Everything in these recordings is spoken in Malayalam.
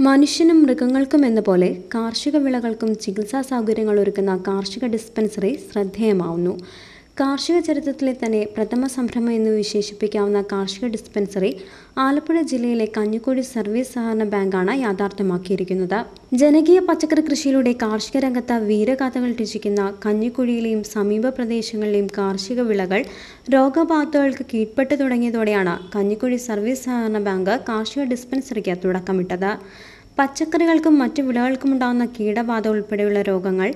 മനുഷ്യനും മൃഗങ്ങൾക്കും എന്ന പോലെ കാർഷിക വിളകൾക്കും ചികിത്സാ സൗകര്യങ്ങൾ ഒരുക്കുന്ന കാർഷിക ഡിസ്പെൻസറി ശ്രദ്ധേയമാവുന്നു. കാർഷിക ചരിത്രത്തിലെ തന്നെ പ്രഥമ സംരംഭം എന്ന് വിശേഷിപ്പിക്കാവുന്ന കാർഷിക ഡിസ്പെൻസറി ആലപ്പുഴ ജില്ലയിലെ കഞ്ഞിക്കുഴി സർവീസ് സഹകരണ ബാങ്കാണ് യാഥാർത്ഥ്യമാക്കിയിരിക്കുന്നത്. ജനകീയ പച്ചക്കറി കൃഷിയിലൂടെ കാർഷിക രംഗത്ത് വീരഗാഥകൾ രചിക്കുന്ന കഞ്ഞിക്കുഴിയിലെയും സമീപ പ്രദേശങ്ങളിലെയും കാർഷിക വിളകൾ രോഗബാധകൾക്ക് കീഴ്പ്പെട്ടു തുടങ്ങിയതോടെയാണ് കഞ്ഞിക്കുഴി സർവീസ് സഹകരണ ബാങ്ക് കാർഷിക ഡിസ്പെൻസറിക്ക് തുടക്കമിട്ടത്. പച്ചക്കറികൾക്കും മറ്റു വിളകൾക്കുമുണ്ടാകുന്ന കീടബാധ ഉൾപ്പെടെയുള്ള രോഗങ്ങൾ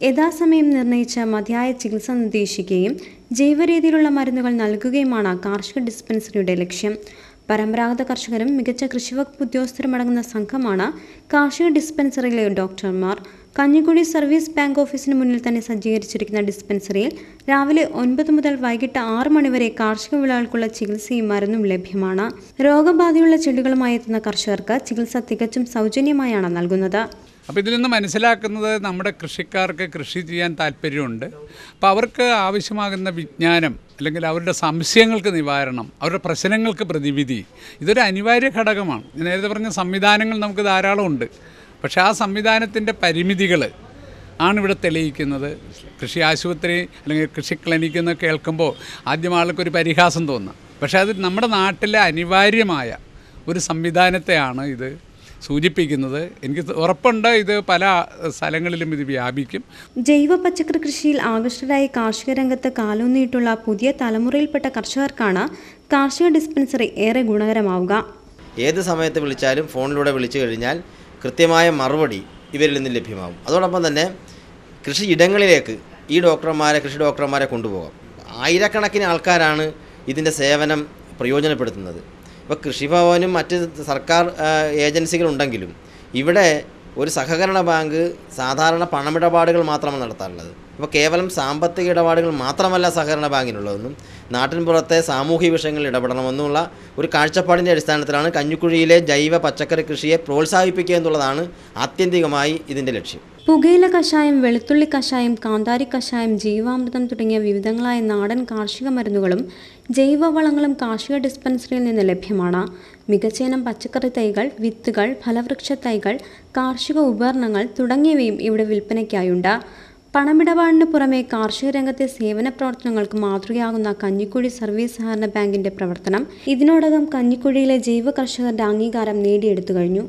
യഥാസമയം നിർണയിച്ച് മതിയായ ചികിത്സ നിർദ്ദേശിക്കുകയും ജൈവരീതിയിലുള്ള മരുന്നുകൾ നൽകുകയുമാണ് കാർഷിക ഡിസ്പെൻസറിയുടെ ലക്ഷ്യം. പരമ്പരാഗത കർഷകരും മികച്ച കൃഷിവകുപ്പ് ഉദ്യോഗസ്ഥരുമടങ്ങുന്ന സംഘമാണ് കാർഷിക ഡിസ്പെൻസറിയിലെ ഡോക്ടർമാർ. കഞ്ഞിക്കുഴി സർവീസ് ബാങ്ക് ഓഫീസിന് മുന്നിൽ തന്നെ സജ്ജീകരിച്ചിരിക്കുന്ന ഡിസ്പെൻസറിയിൽ രാവിലെ 9 മുതൽ വൈകിട്ട് 6 മണി വരെ കാർഷിക വിളകൾക്കുള്ള ചികിത്സയും മരുന്നും ലഭ്യമാണ്. രോഗബാധയുള്ള ചെടികളുമായി എത്തുന്ന കർഷകർക്ക് ചികിത്സ തികച്ചും സൗജന്യമായാണ് നൽകുന്നത്. അപ്പോൾ ഇതിൽ നിന്ന് മനസ്സിലാക്കുന്നത് നമ്മുടെ കൃഷിക്കാർക്ക് കൃഷി ചെയ്യാൻ താല്പര്യമുണ്ട്. അപ്പോൾ അവർക്ക് ആവശ്യമാകുന്ന വിജ്ഞാനം അല്ലെങ്കിൽ അവരുടെ സംശയങ്ങൾക്ക് നിവാരണം, അവരുടെ പ്രശ്നങ്ങൾക്ക് പ്രതിവിധി, ഇതൊരു അനിവാര്യ ഘടകമാണ്. ഞാൻ നേരത്തെ പറഞ്ഞ സംവിധാനങ്ങൾ നമുക്ക് ധാരാളമുണ്ട്. പക്ഷേ ആ സംവിധാനത്തിൻ്റെ പരിമിതികൾ ആണ് ഇവിടെ തെളിയിക്കുന്നത്. കൃഷി ആശുപത്രി അല്ലെങ്കിൽ കൃഷി ക്ലിനിക്ക് എന്ന് കേൾക്കുമ്പോൾ ആദ്യം ആൾക്കൊരു പരിഹാസം തോന്നുക. പക്ഷേ അത് നമ്മുടെ നാട്ടിലെ അനിവാര്യമായ ഒരു സംവിധാനത്തെയാണ് ഇത് സൂചിപ്പിക്കുന്നത്. എനിക്ക് ഉറപ്പുണ്ട് ഇത് പല സ്ഥലങ്ങളിലും ഇത് വ്യാപിക്കും. ജൈവ പച്ചക്കറി കൃഷിയിൽ ആകർഷകരായി കാർഷിക രംഗത്ത് കാലൂന്നിയിട്ടുള്ള പുതിയ തലമുറയിൽപ്പെട്ട കർഷകർക്കാണ് കാർഷിക ഡിസ്പെൻസറി ഏറെ ഗുണകരമാവുക. ഏത് സമയത്ത് വിളിച്ചാലും ഫോണിലൂടെ വിളിച്ചു കഴിഞ്ഞാൽ കൃത്യമായ മറുപടി ഇവരിൽ നിന്ന് ലഭ്യമാകും. അതോടൊപ്പം തന്നെ കൃഷിയിടങ്ങളിലേക്ക് ഈ കൃഷി ഡോക്ടർമാരെ കൊണ്ടുപോകാം. ആയിരക്കണക്കിന് ആൾക്കാരാണ് ഇതിൻ്റെ സേവനം പ്രയോജനപ്പെടുത്തുന്നത്. ഇപ്പോൾ കൃഷിഭവനും മറ്റ് സർക്കാർ ഏജൻസികളുണ്ടെങ്കിലും ഇവിടെ ഒരു സഹകരണ ബാങ്ക് സാധാരണ പണമിടപാടുകൾ മാത്രമാണ് നടത്താറുള്ളത്. ഇപ്പോൾ കേവലം സാമ്പത്തിക ഇടപാടുകൾ മാത്രമല്ല സഹകരണ ബാങ്കിനുള്ളതെന്നും നാട്ടിൻ പുറത്തെ സാമൂഹിക വിഷയങ്ങളിൽ ഇടപെടണമെന്നുള്ള ഒരു കാഴ്ചപ്പാടിൻ്റെ അടിസ്ഥാനത്തിലാണ് കഞ്ഞിക്കുഴിയിലെ ജൈവ പച്ചക്കറി കൃഷിയെ പ്രോത്സാഹിപ്പിക്കുക എന്നുള്ളതാണ് ആത്യന്തികമായി ഇതിൻ്റെ ലക്ഷ്യം. പുകയില കഷായം, വെളുത്തുള്ളി കഷായം, കാന്താരി കഷായം, ജീവാമൃതം തുടങ്ങിയ വിവിധങ്ങളായ നാടൻ കാർഷിക മരുന്നുകളും ജൈവവളങ്ങളും കാർഷിക ഡിസ്പെൻസറിയിൽ നിന്ന് ലഭ്യമാണ്. മികച്ചയിനം പച്ചക്കറി തൈകൾ, വിത്തുകൾ, ഫലവൃക്ഷ തൈകൾ, കാർഷിക ഉപകരണങ്ങൾ തുടങ്ങിയവയും ഇവിടെ വിൽപ്പനയ്ക്കായുണ്ട്. പണമിടപാടിന് പുറമെ കാർഷിക രംഗത്തെ സേവന പ്രവർത്തനങ്ങൾക്ക് മാതൃകയാകുന്ന കഞ്ഞിക്കുഴി സർവീസ് സഹകരണ ബാങ്കിന്റെ പ്രവർത്തനം ഇതിനോടകം കഞ്ഞിക്കുഴിയിലെ ജൈവ കർഷകരുടെ അംഗീകാരം നേടിയെടുത്തു കഴിഞ്ഞു.